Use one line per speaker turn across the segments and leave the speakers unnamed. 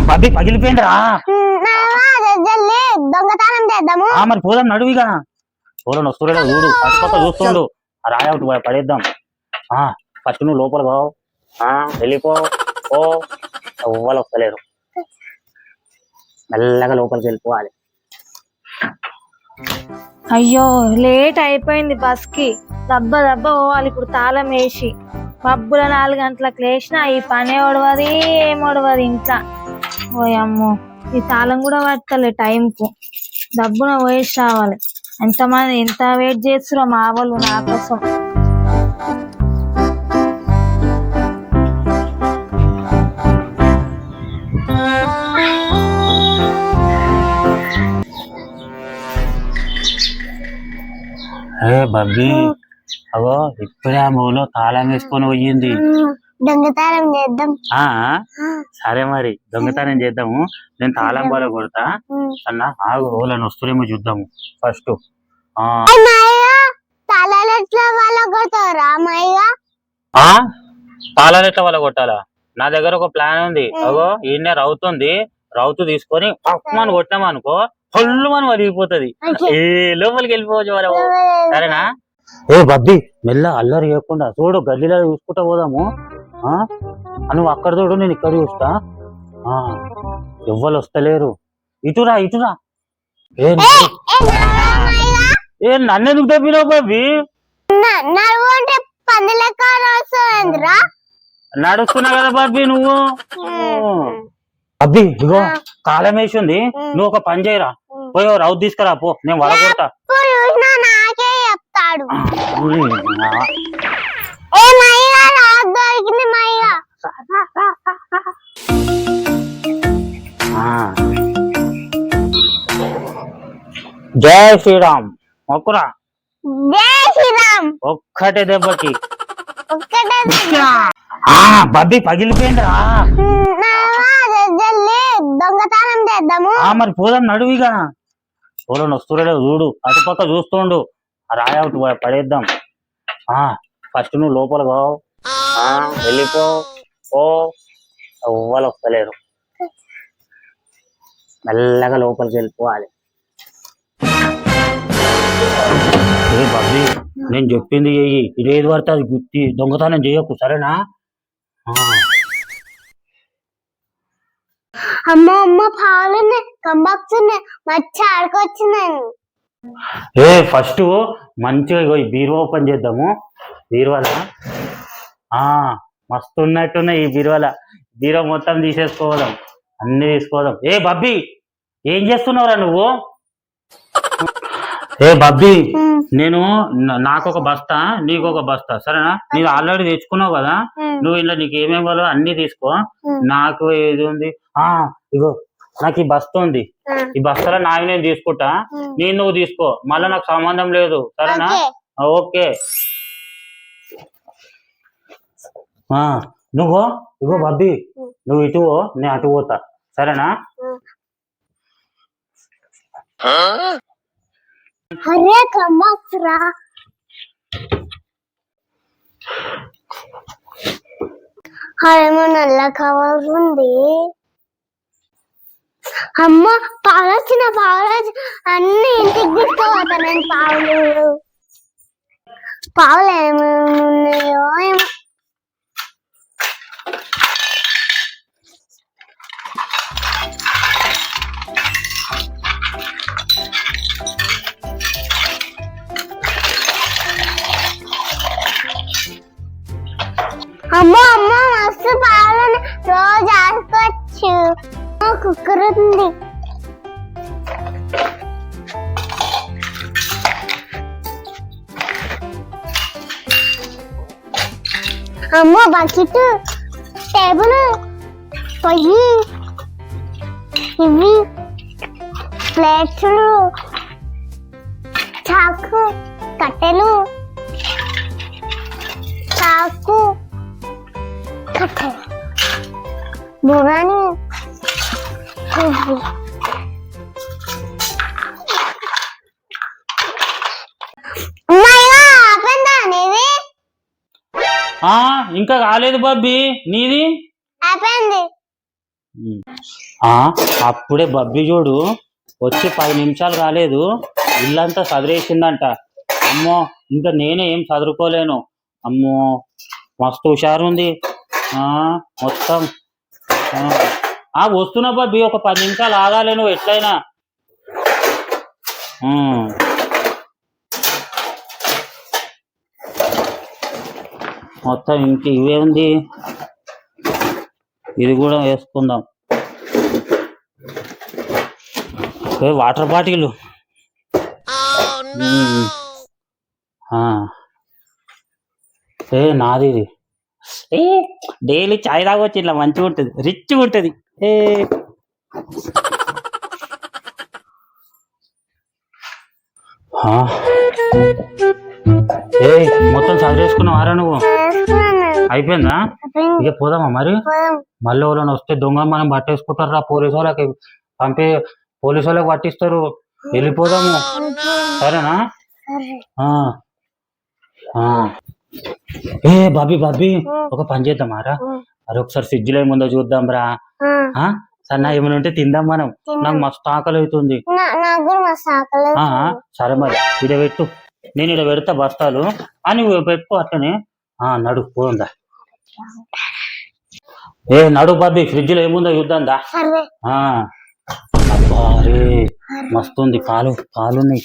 బబ్బి పగిలిపోయిందిరా.
దొంగతనం చేద్దాము.
మరి పోదాం నడువిగా. పోలో వస్తువులేదా చూడు, పక్క చూస్తుండు. రాయ ఒకటి పడేద్దాం. ఫస్ట్ నువ్వు లోపల కావు, వెళ్ళిపో. ఓ ఎవ్వరు వస్తలేరు, మెల్లగా లోపలికి వెళ్ళిపోవాలి.
అయ్యో లేట్ అయిపోయింది బస్ కి. దబ్బ దబ్బ పోవాలి ఇప్పుడు తాళం వేసి. పబ్బుల 4 గంటలకు లేచినా ఈ పని ఒడవది ఏమొడవది ఇంట్లో. ఓయమ్మో ఈ తాళం కూడా పట్టలే టైంకు. డబ్బున వేసి రావాలి. ఎంతమంది ఎంత వెయిట్ చేస్తురో మా వాళ్ళు నా కోసం.
బబ్బి అగో ఇప్పుడే ఆ మూలో తాళం వేసుకొని పోయింది.
దొంగతనం చేద్దాం.
సరే మరి దొంగతనం చేద్దాము. నేను తాళం బాల కొడతా అన్న. ఆగు ఓళ్ళని వస్తురేమో చూద్దాము ఫస్ట్.
తాళాలు ఎట్లా వాళ్ళ కొడతారా అమ్మాయిగా?
తాళాలు ఎట్లా వాళ్ళ కొట్టాలా? నా దగ్గర ఒక ప్లాన్ ఉంది. అగో ఈయన రౌతుంది, రౌతు తీసుకొని పక్కమని కొట్టినామనుకో ఫుల్ మనం వలిగిపోతుంది. ఏ లోపలికి వెళ్ళిపోవచ్చు మనం. సరేనా? బబ్బి మెల్ల అల్లరి చేయకుండా చూడు, గల్లీలో చూసుకుంటా పోదాము. నువ్వు అక్కడ చూడు, నేను ఇక్కడ చూస్తా. ఎవ్వరు వస్తలేరు. ఇటురా ఇటురా. నన్నెందుకు తప్పినావు బబ్బి? నడుస్తున్నా కదా బబ్బి నువ్వు. అబ్బి ఇగో కాలం వేసింది, నువ్వు ఒక పని చేయరా, పోయో రౌత్ తీసుకురా పో, నేను వడగొడతా. జై శ్రీరామ్ మొక్కురా.
జై శ్రీరామ్.
ఒక్కటే దెబ్బకి బబ్బి పగిలిపోయిందిరా.
దొంగతనం చేద్దాము.
మరి పోదాం నడువిగా. పోలో వస్తువులేదా చూడు, అటుపక్క చూస్తుండు. రాయ ఒకటి పడేద్దాం. ఫస్ట్ నువ్వు లోపల కావు, వెళ్ళిపో. ఓ ఎవ్వరు వస్తలేరు, మెల్లగా లోపలికి వెళ్ళిపోవాలి. బబ్బి నేను చెప్పింది చెయ్యి, ఇదేది పడితే అది గుర్తి దొంగతనం చేయకు, సరేనా?
అమ్మ అమ్మ పాలున్నాయి, కంబాక్స్తున్నాయి, మచ్చి ఆడుకొచ్చినాను.
ఫస్ట్ మంచిగా ఇగో బీరువా ఓపెన్ చేద్దాము. బీరువాల మస్తు ఉన్నట్టున్నాయి. ఈ బీరువా మొత్తం తీసేసుకోవడం, అన్ని తీసుకోవడం. బబ్బి ఏం చేస్తున్నావురా నువ్వు? బబ్బి నేను నాకొక బస్తా, నీకొక బస్తా, సరేనా? నీవు ఆల్రెడీ తెచ్చుకున్నావు కదా, నువ్వు ఇంట్లో నీకు ఏమేమి కావాలో అన్ని తీసుకో. నాకు ఏది ఉంది, ఇగో నాకు ఈ బస్తా ఉంది, ఈ బస్తాలో నావి నేను తీసుకుంటా, నేను నువ్వు తీసుకో, మళ్ళీ నాకు సంబంధం లేదు, సరేనా? ఓకే. నువ్వు ఇగో బబ్బి, నువ్వు ఇటు నేను అటు పోతా, సరేనా?
అరే కంబాక్స్ రా. అరేమో నల్ల కవర్ ఉంది. అమ్మ పాలొచ్చిన అన్ని ఇంటికి తీసుకోవద్దా? నేను పావులు ఏమేమి ఉన్నాయో ఏమో. అమ్మో అమ్మో మస్తు పాలని రోజు ఆడుకోవచ్చు. కుక్కర్ ఉంది. అమ్మో బకెట్, టేబుల్, పొయ్యి, ఇవి ప్లేట్లు, చాకు, కట్టెలు, చాకు, కట్టెలు, బుగాని,
ఇంకా కాలేదు బబ్బి, నీది
అయిపోయింది.
ఆ అప్పుడే బబ్బి చూడు వచ్చి 10 నిమిషాలు కాలేదు ఇల్లంతా చదిరేసిందంట. అమ్మో ఇంకా నేనే ఏం చదువుకోలేను. అమ్మో మస్తు హుషారు ఉంది. మొత్తం వస్తున్నా బబ్బి, ఒక 10 నిమిషాలు ఆగాలి నువ్వు ఎట్లయినా. మొత్తం ఇంక ఇవే ఉంది, ఇది కూడా వేసుకుందాం. వాటర్ బాటిల్ నాది ఇది. డైలీ చాయ్ తాగొచ్చు, ఇట్లా మంచిగా ఉంటుంది, రిచ్గా ఉంటుంది. మొత్తం చదివేసుకున్నావారా నువ్వు? అయిపోయిందా? ఇక పోదామా మరి? మళ్ళీ ఎవరైనా వస్తే దొంగ మనం పట్టేసుకుంటారు రా, పోలీసు వాళ్ళకి పోలీసు వాళ్ళకి పట్టిస్తారు. వెళ్ళిపోదాము, సరేనా? బాబీ ఒక పని చేద్దామారా, అది ఒకసారి ఫ్రిడ్జ్ లో ఏముందో చూద్దాం రా. సన్నా ఏమైనా ఉంటే తిందాం మనం, నాకు మస్తు ఆకలి అవుతుంది. సరే మరి ఇడ పెట్టు, నేను ఇడ పెడతా బస్తాలు అని పెట్టుకో అట్లనే. నడు పోందా, నడు బాబీ, ఫ్రిడ్జ్ లో ఏముందో చూద్దాం దా. అరే మస్తుంది, పాలున్నాయి.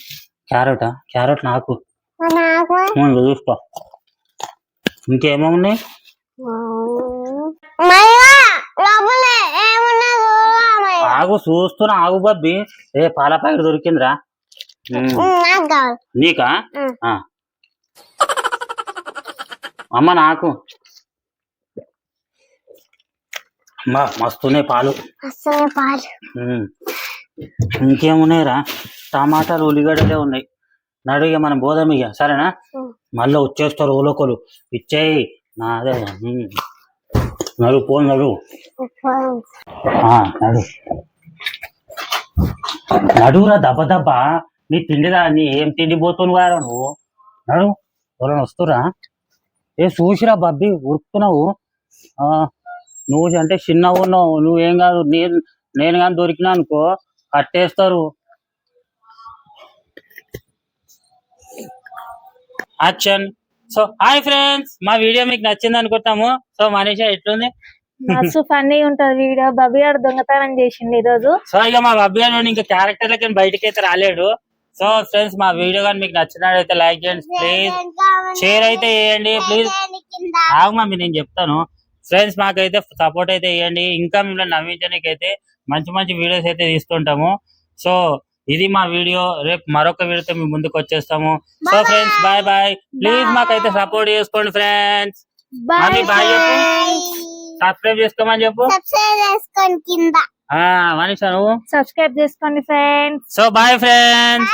క్యారెట్ నాకు చూసుకో. ఇంకేమో ఉన్నాయి? ఆగు చూస్తున్నా, ఆగు బబ్బి. పాల ప్యాకెట్ దొరికిందిరా నీకా? అమ్మ నాకు మస్తున్నాయి పాలు. ఇంకేమున్నాయిరా? టమాటాలు, ఉల్లిగడ్డలే ఉన్నాయి. నడు ఇక మనం పోదాం ఇక, సరేనా? మళ్ళీ వచ్చేస్తారు ఓలోకలు, ఇచ్చేయి నాదే. నడు పో, నడు నడురా దెబ్బ. నీ తిండిరా, నీ ఏం తిండి పోతున్నావు కదా నువ్వు. నడు, ఎవరైనా వస్తురా? చూసిరా బబ్బి, ఉరుకుతున్నావు. నువ్వు అంటే చిన్నగా ఉన్నావు, నువ్వేం కాదు. నేను కానీ దొరికినా అనుకో కట్టేస్తారు. యాక్షన్. సో హాయ్ ఫ్రెండ్స్, మా వీడియో మీకు నచ్చింది అనుకుంటాము. సో మనీషా ఎట్లుంది?
మస్తు ఫన్నీ ఉంటది వీడియో. బబ్బీ గారు దొంగతనం చేసిండు ఈ రోజు.
సో ఇక మా బబ్బీ గారు ఇంకా క్యారెక్టర్ లకి బయటకి అయితే రాలేడు. సో ఫ్రెండ్స్, మా వీడియో కానీ మీకు నచ్చినట్లయితే లైక్ చేయండి ప్లీజ్, షేర్ అయితే చేయండి ప్లీజ్. మమ్మీ నేను చెప్తాను ఫ్రెండ్స్, మాకైతే సపోర్ట్ అయితే చేయండి. ఇంకా మిమ్మల్ని నవ్వించడానికి అయితే మంచి మంచి వీడియోస్ అయితే తీస్తుంటాము. సో ఇది మా వీడియో, రేపు మరొక వీడియోతో మేము ముందుకు వచ్చేస్తాము. So friends bye bye, please మాకైతే సపోర్ట్ చేసుకోండి ఫ్రెండ్స్. బాయ్ సబ్స్క్రైబ్ చేసుకోమని చెప్పు. మనీషా నువ్వు
సబ్స్క్రైబ్ చేసుకోండి ఫ్రెండ్స్.
So bye friends.